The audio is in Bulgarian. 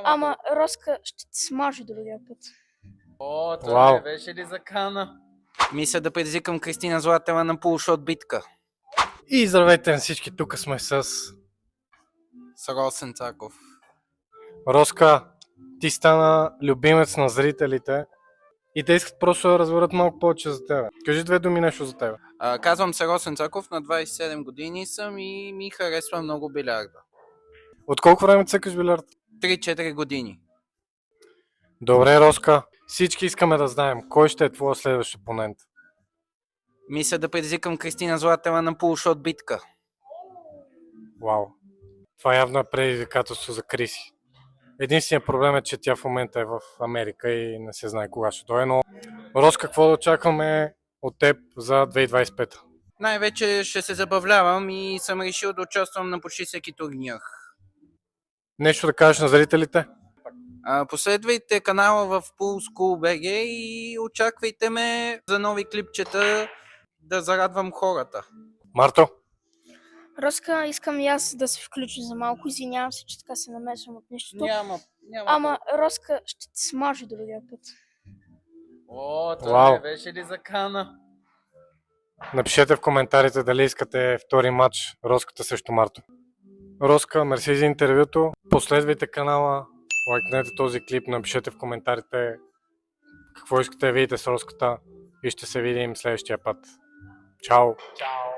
Ама Роска ще ти смаже другия път. О, това не беше ли закана? Мисля да предизвикам Кристина Златева на полушот битка. И здравейте на всички, тук сме с Росен Цаков. Роска. Ти стана любимец на зрителите и те искат просто да разберат малко повече за тебе. Кажи две думи нещо за тебе. Казвам се Росен Цаков, на 27 години съм и ми харесва много билярда. От колко време цъкаш билярд? 3-4 години. Добре, Роска. Всички искаме да знаем, кой ще е твоя следващ опонент. Мисля да предизвикам Кристина Златева на полушот битка. Вау. Това явно е предизвикателство за Криси. Единственият проблем е, че тя в момента е в Америка и не се знае кога ще дойде, но Роска, какво да очакваме от теб за 2025? Най-вече ще се забавлявам и съм решил да участвам на почти всеки турнир. Нещо да кажеш на зрителите? Последвайте канала в Pulse Cool BG и очаквайте ме за нови клипчета да зарадвам хората. Марто? Роска, искам и аз да се включа за малко. Извинявам се, че така се намесвам от нищото. Няма. Ама Роска ще ти смаже другия път. О, това не беше ли закана? Напишете в коментарите дали искате втори матч Роската срещу Марто. Роска, мерси за интервюто. Последвайте канала, лайкнете този клип, напишете в коментарите какво искате да видите с Роската и ще се видим следващия път. Чао! Чао!